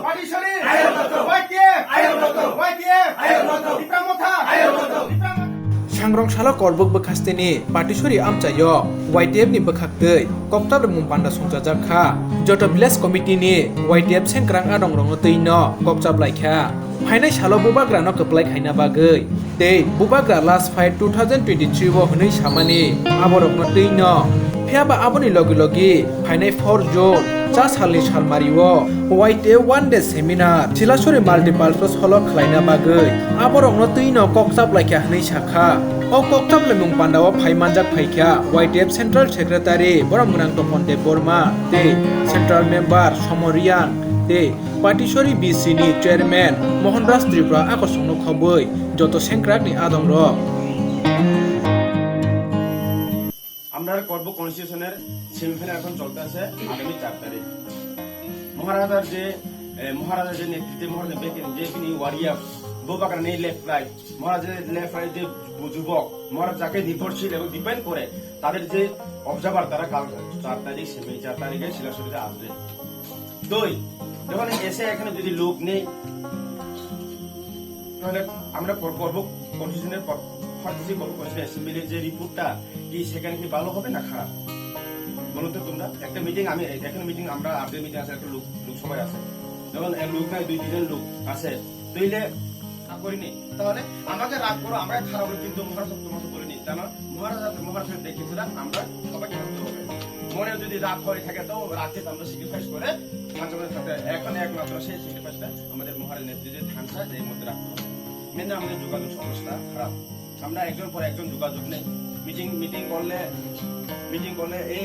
Patisari, YTF, Sangrong shala korbuk bekaste ni Patisari amcayo YTF ni bekhaktei koktab remung panda songjajak kha joto village committee ni YTF sengkrang adong rong tei no kokjab laikha phainai salo bubagra no keplai khaina bagei tei bubagra last fight 2023 bo hunei samani aborok no tei no phiaba aboni logi logi phainai 4 June cha salni salmariwo YTF one day seminar Silasuri multipurpose hall khlaina bagei aborok no tei no kokjab laikha hunei sakha o koktab lemung pandawa phaimanjak phaikha YTF central secretary Boramgunang Tomonde Borma te central member Somoriang te Patisari BC ni chairman Mohanraj Tripura akosongno khoboi joto sengkrak ni adong rok আমরা করব কনস্টিটিউশনের semifinal এখন চলতে আছে আগামী 4 তারিখ মহারাজার যে নেতৃত্বে মহারাজা bacon যে তিনি ওয়ারিয়ার বোবাকার নেই লেফট রাইট মহারাজের লেফট রাইট যে যুবক মহারাজ যাকে নির্ভরশীল এবং ডিপেন্ড করে তাদের যে অবজার্ভার তারা কাল 4 তারিখে শিলাশরীতে আসবে দুই যখন এসে এখানে যদি লোক নেই তাহলে আমরা করব কনস্টিটিউশনের ফার্স্ট করব অ্যাসেম্বলির যে রিপোর্টটা কি সেখানে কি ভালো হবে না খারাপ বলুন তো তোমরা একটা মিটিং আমি এখানে মিটিং আমরা আপডেট মিটিং আছে একটা লোক সবাই আছে যখন লোক নাই 2-3 লোক আছে তাইলে করিনি তাহলে আমাকে রাগ করো আমরা খারাপ কিন্তু মহারাজ তোমাকে বলিনি জানো মহারাজ দেখেছিলাম আমরা সবাইকে করতে হবে মনে যদি রাগ হয়ে থাকে তো রাতে আমরা স্যাক্রিফাইস করে মাঝে সাথে এখন একমাত্র সেই স্যাক্রিফাইসটা আমাদের মহারাজ নেতৃত্বে ধানসা এর মধ্যে রাখতে হবে মেনে আমাদের যোগাযোগ সমস্যা খারাপ আমরা একজন পর একজন যোগাযোগ নেই মিটিং করলে এই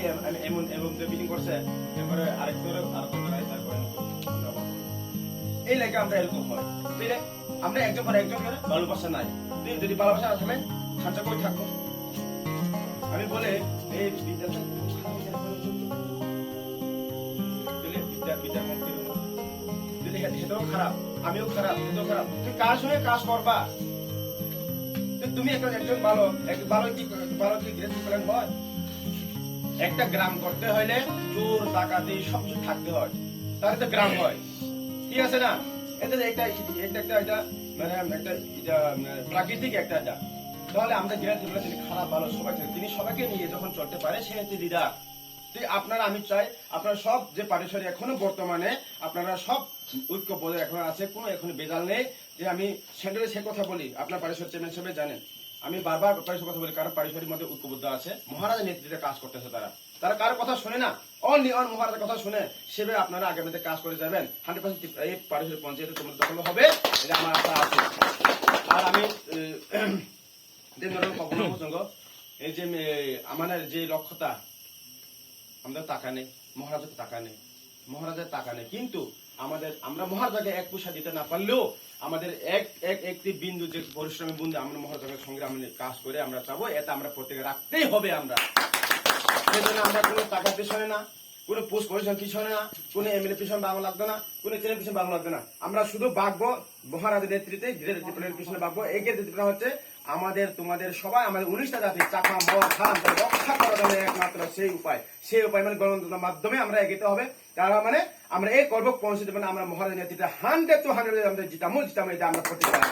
এমন মিটিং করছে এরপরে আরেকজনের তারপরে এই লেগে আমরা এরকম হয় বুঝলে আমরা একজন পর একজন করে ভালোবাসা নাই তুই যদি ভালোবাসা না থাকে খাঁচা করে থাকবো আমি বলে এই সেটাও খারাপ আমিও খারাপ সেটাও খারাপ তুই কার সঙ্গে কাজ করবা তুমি একজন ভালো কি গ্রেট প্ল্যান হয় একটা গ্রাম করতে হলে চোর ডাকাতি সবকিছু থাকতে হয় তাহলে তো গ্রাম হয় ঠিক আছে না এটা মানে একটা প্রাকৃতিক একটা তাহলে আমরা গ্রেট প্ল্যান যদি খারাপ ভালো সবাই তিনি সবাইকে নিয়ে যখন চলতে পারে সে হচ্ছে লিডার আপনারা আমি চাই আপনারা সব যে পাটিসারি এখনো বর্তমানে আপনারা সব ঐক্যবদ্ধ এখন আছে কোনো এখনো বেজাল নেই যে আমি সেন্টারে সে কথা বলি আপনার পাটিসারি চেয়ারম্যান হিসেবে জানেন আমি বারবার পাটিসারির কথা বলি কারণ পাটিসারির মধ্যে ঐক্যবদ্ধ আছে মহারাজের নেতৃত্বে কাজ করতেছে তারা কারো কথা শুনে না অনলি অন মহারাজের কথা শুনে সেভাবে আপনারা আগামীতে কাজ করে যাবেন 100% এই পাটিসারি পঞ্চায়েতে তোমাদের দখল হবে এটা আমার আশা আছে আর আমি এই যে আমাদের যে লক্ষ্যতা আমাদের টাকা নেই মহারাজের টাকা নেই কিন্তু আমরা মহারাজাকে এক পয়সা দিতে না পারলেও আমাদের একটি বিন্দু যে পরিশ্রমের বিন্দু আমরা মহারাজাকে সঙ্গে কাজ করে আমরা চাবো এটা আমরা প্রত্যেকে রাখতেই হবে আমরা সেজন্য আমরা কোনো টাকা পিছনে না কোনো পোস্ট পজিশন পিছনে না কোনো এমএলএ পিছনে ভালো লাগবে না কোনো চ্যানেল পিছনে ভালো লাগবে না আমরা শুধু বাগবো মহারাজের নেতৃত্বে পিছনে বাগবো এগিয়ে নেতৃত্ব হচ্ছে আমাদের তোমাদের সবাই আমাদের 19টা জাতি চাকা মদ খান রক্ষা করার জন্য একমাত্র সেই উপায় মানে গণতন্ত্রের মাধ্যমে আমরা এগিয়ে হবে তারা মানে আমরা এই করবো কনস্টিটিউশন আমরা মহারাজের নেতৃত্বে 100 to 100 আমরা জিতামো এটা আমরা করতে পারি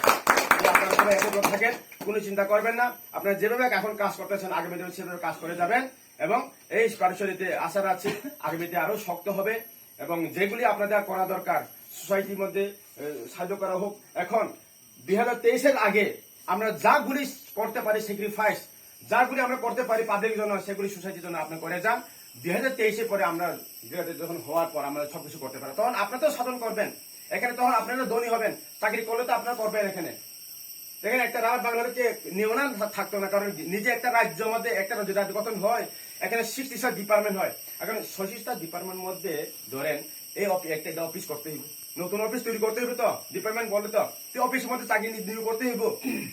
আপনারা সবাই একত্র থাকেন কোনো চিন্তা করবেন না আপনারা যেভাবে এখন কাজ করতেছেন আগামী দিনে সেভাবে কাজ করে যাবেন এবং এই পাটিসারিতে আশা রাখছি আগামীতে আরো শক্ত হবে এবং যেগুলি আপনাদের করা দরকার সোসাইটির মধ্যে সাহায্য করা হোক এখন 2023-এর আগে আমরা যাগুলি করতে পারি স্যাক্রিফাইস যাগুলি আমরা করতে পারি পাবলিক জন্য সেগুলি সোসাইটির জন্য আপনি করে যান 2023-এর পরে আমরা যখন হওয়ার পর আমরা সবকিছু করতে পারি তখন আপনারা তো সাধন করবেন এখানে তখন আপনারা ধনী হবেন চাকরি করলে তো আপনারা করবেন এখানে দেখেন একটা রাত বাংলাদেশে নিয়মনা থাকতো না কারণ নিজে একটা রাজ্যের মধ্যে একটা রাজ্য গঠন হয় এখানে 60টা ডিপার্টমেন্ট হয় এখন 60টা ডিপার্টমেন্ট মধ্যে ধরেন এই একটা অফিস করতে হইব নতুন অফিস তৈরি করতে হইব তো ডিপার্টমেন্ট বলতে তো অফিসের মধ্যে চাকরি নিয়োগ করতে হইব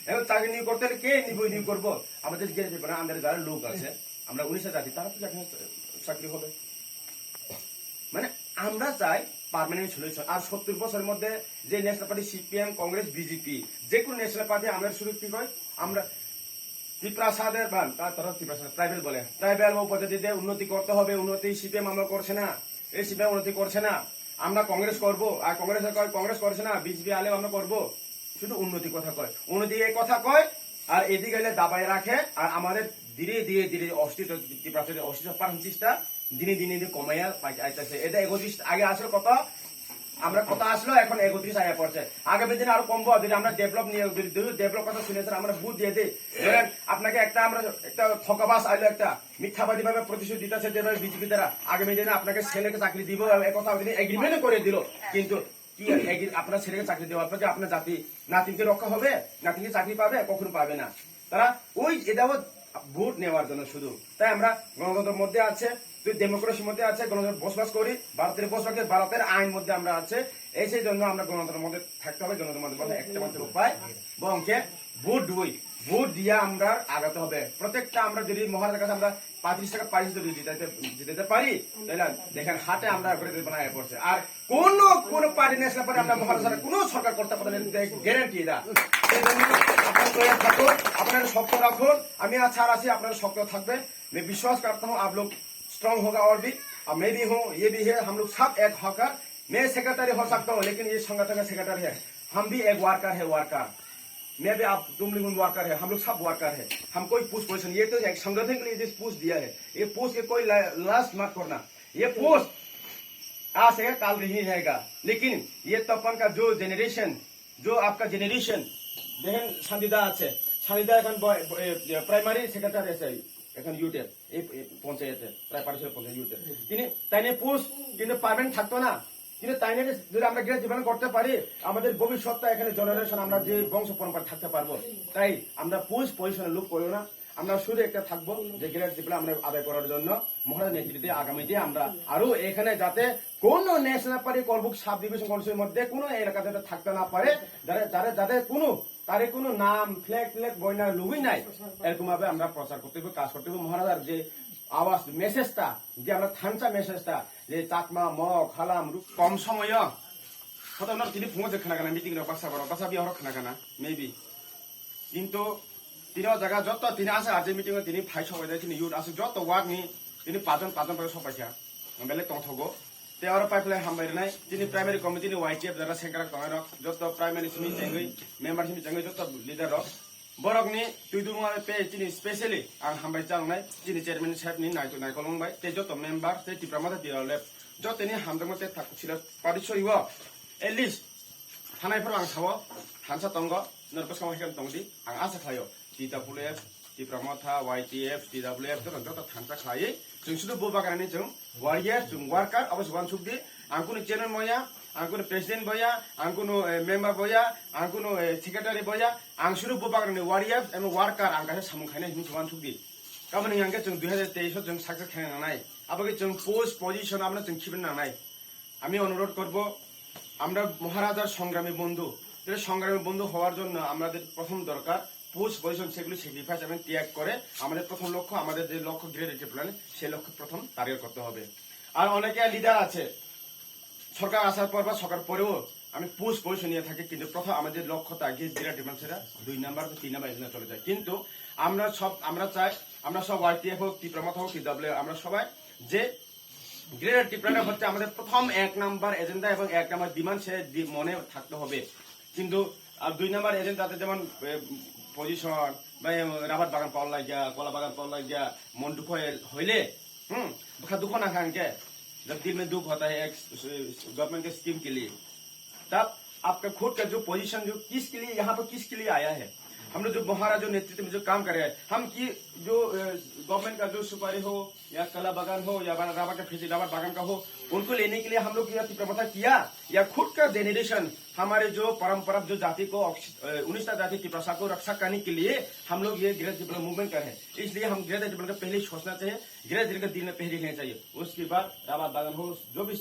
এখন চাকরি নিয়োগ করতে হলে কে নিয়োগ করবো আমাদের যে আমাদের যারা লোক আছে আমরা 19টা জাতি তারা তো চাকরি হবে মানে আমরা চাই পার্মানেন্ট সলিউশন আর 70 বছরের মধ্যে যে national party CPM Congress BJP যে কোনো ন্যাশনাল পার্টি আমাদের শুরু কি হয় আমরা ত্রিপ্রাসাদের তারা ট্রাইবেল বলে ট্রাইবেল পদ্ধতিতে উন্নতি করতে হবে উন্নতি সিপিএম আমরা করছে না এই সিপিএম উন্নতি করছে না আমরা কংগ্রেস করব আর কংগ্রেস করছে না বিজেপি আলেও আমরা করব শুধু উন্নতি কথা কয় উন্নতি এই কথা কয় আর এদিকে গেলে দাবায় রাখে আর আমাদের ধীরে ধীরে ধীরে অস্তিত্বটা দিনে দিনে কমাইয়া আইতেছে এটা 31 আগে আসলে কত আমরা কথা আসলো এখন 31 আয়া পড়ছে আগামী দিনে আরো কমবো যদি আমরা ডেভেলপ নিয়ে ডেভেলপ কথা শুনেছেন আমরা বুঝ দিয়ে দিই ধরেন আপনাকে আমরা একটা ঠকাবাস আইলো একটা মিথ্যাবাদী ভাবে প্রতিশ্রুতি দিতেছে যেভাবে বিজেপি দ্বারা আগামী দিনে আপনাকে ছেলেকে চাকরি দিব একথা এগ্রিমেন্ট করে দিল কিন্তু কি আপনার ছেলেকে চাকরি দেওয়ার পর যে আপনার জাতি নাতিনকে রক্ষা হবে নাতিনকে চাকরি পাবে কখনো পাবে না তারা ওই এটাও ভোট নেওয়ার জন্য শুধু তাই আমরা গণতন্ত্রের মধ্যে আছে ডেমোক্রেসির মধ্যে আছে গণতন্ত্র বসবাস করি ভারতের আইন মধ্যে আমরা আছে এই সেই জন্য আমরা গণতন্ত্রের মধ্যে থাকতে হবে গণতন্ত্রের মধ্যে একটা মাত্র উপায় বংকে ভোট দিয়ে আমরা আগাতে হবে প্রত্যেকটা আমরা যদি মহারাজার কাছে আমরা 35 টাকা পাইছি যদি জিতাতে পারি তাহলে দেখেন হাটে আমরা বানায় পড়ছে আর কোন পার্টি নেশন পরে আমরা মহারাজার কোন সরকার করতে পারে গ্যারান্টি এটা এই জন্য আপনারা তৈরি থাকুন আপনারা শক্ত রাখুন আমি আচ্ছা আছি আপনারা শক্ত থাকবে मैं विश्वास करता हूँ आप लोग स्ट्रांग होगा और भी और मैं भी हूँ ये भी है हम लोग सब एक होकर मैं सेक्रेटरी हो सकता हूँ लेकिन ये संगठन का सेक्रेटरी है हम भी एक वर्कर है वर्कर मैं भी आप तुम लोग वर्कर है हम लोग सब वर्कर है हम कोई पोस्ट पोजिशन ये तो एक संगठन के लिए जिस पोस्ट दिया है ये पोस्ट के कोई लास्ट मत करना ये पोस्ट आज है काल नहीं रहेगा लेकिन ये तपन का जो जेनरेशन जो आपका जेनरेशन देखें शांतिदा আছে শান্তিদা এখন প্রাইমারি সেক্রেটারি আছে এখন ইউটের এই পঞ্চায়েতে প্রায় পারিশ্রমিক পঞ্চায়েত ইউটের তিনি তাই নিয়ে পোস্ট কিন্তু পারমানেন্ট থাকতো না কিন্তু তাই নিয়ে যদি আমরা গ্রেড জীবন করতে পারি আমাদের ভবিষ্যৎটা এখানে জেনারেশন আমরা যে বংশ পরম্পরা থাকতে পারবো তাই আমরা পোস্ট পজিশনে লুক করিও না আমরা শুধু একটা থাকবো যে গ্রেড জীবন আমরা আদায় করার জন্য মহারাজ নেতৃত্বে আগামীতে আমরা আরো এখানে যাতে কোন national party Karbook sub division কমিশনের মধ্যে কোনো এলাকা যাতে থাকতে না পারে যাদের কোনো তারে কোনো নাম ফ্ল্যাগ বইনা লুবই নাই এরকম ভাবে আমরা প্রচার করতে হবে কাজ করতে হবে মহারাজার যে আওয়াজ মেসেজটা যে আমরা থানসা মেসেজটা যে চাকমা মগ হালাম কম সময় হয়তো আমরা তিনি ফুঙে খানা কানা মিটিং বাসা বিয়ে হর খানা কানা মেবি কিন্তু তিনি জায়গা যত তিনি আসে আজ মিটিং তিনি ফাই সবাই তিনি ইউথ আসে যত ওয়ার্ডনি তিনি পাঁচজন করে সবাইছা বেলেগ টংথগো তেয়ার পাইপলাই হামবাইনাই তিনি প্রাইমারি কমিটিनि वाइटिएफ যারা সেক্রেটারি তমাই রক যত প্রাইমারি সিমি চেঙ্গই মেম্বার সিমি চেঙ্গই যত লিডার রক বরকনি তুইদুমা পে তিনি স্পেশালি আं হামবাই চাংনাই তিনি চেয়ারম্যান সাহেবनि নাইকলंबाय তে যত মেম্বার তে টিপ্রামাদা দিয়ালে যতনি হামদমতে থাকছিল পারিছইও এটলিস্ট থানাইফोर आं सावो थानसा तंग नरबस कामहिकान तंगदि आं आसा खायो टिटापुलेफ टिप्रामाथा वाइटिएफ टिडब्ल्यूएफ जत थानसा खायै जों शुद्ध बुबागानि जों वारियर जों वार्कार अबस वान सुखदि आं कुनो चेयरमैन बया आं कुनो प्रेसिडेंट बया आं कुनो मेम्बर बया आं कुनो सेक्रेटारि बया आं शुद्ध बुबागानि वारियर एबं वार्कार आं गासे सामुं खायनाय हिं वान सुखदि गाबोन आंगे जों 2023 जों साक्सेस खायनो नांनाय आबगे जों पोस्ट पजिशन আমরা जों খিবেন নাंनाय আমি অনুরোধ করব আমরা মহারাজার সংগ্রামী বন্ধু হওয়ার জন্য আমাদের প্রথম দরকার পোস্ট পজিশন সেগুলো স্যাক্রিফাইস এবং ত্যাগ করে আমাদের প্রথম লক্ষ্য আমাদের যে লক্ষ্য গ্রেড প্ল্যান সেই লক্ষ্য প্রথম টার্গেট করতে হবে আর অনেকে লিডার আছে সরকার আসার পর বা সরকার পরেও আমি পোস্ট পজিশন নিয়ে থাকি কিন্তু প্রথম আমাদের লক্ষ্যটা গ্রেড ডিফারেন্সেরা 2 নাম্বার 3 নাম্বার এজন্য চলে যায় কিন্তু আমরা চাই আমরা সব ওয়াইটিএফ হোক টিপ্রামাথ হোক টিডব্লিউ আমরা সবাই যে গ্রেড ডিপ্লোমা হচ্ছে আমাদের প্রথম 1 নাম্বার এজেন্ডা এবং 1 নাম্বার ডিমান্ড সে মনে থাকতে হবে কিন্তু 2 নাম্বার এজেন্ডাতে যেমন পজিশন বা রাবার বাগান পাওয়ার লাগিয়া কলা বাগান पावर লাগিয়া মন দুঃখ হইলে बखा दुख ना खाएंगे जब दिल में दुख होता है एक गवर्नमेंट के स्कीम के लिए तब आपका खुद का जो पोजीशन जो किसके लिए यहाँ पर किसके लिए आया है हम लोग जो महाराज जो नेतृत्व में जो काम कर रहे हैं हम की जो गवर्नमेंट का जो सुपारी हो या कला बागान हो या राबर का फेजी राबर बागान का हो उनको लेने के लिए हम लोग यह प्रमथा किया या खुद का जेनरेशन हमारे जो परंपरा जो जाति को 19 जाति की प्रथा को रक्षा करने के लिए हम लोग ये ग्रेड डिप्लोमा मूवमेंट कर रहे हैं इसलिए हम ग्रेड डिप्लोमा का पहले सोचना चाहिए ग्रेड का दिल में पहले लेना चाहिए उसके बाद राबर बागान हो जो भी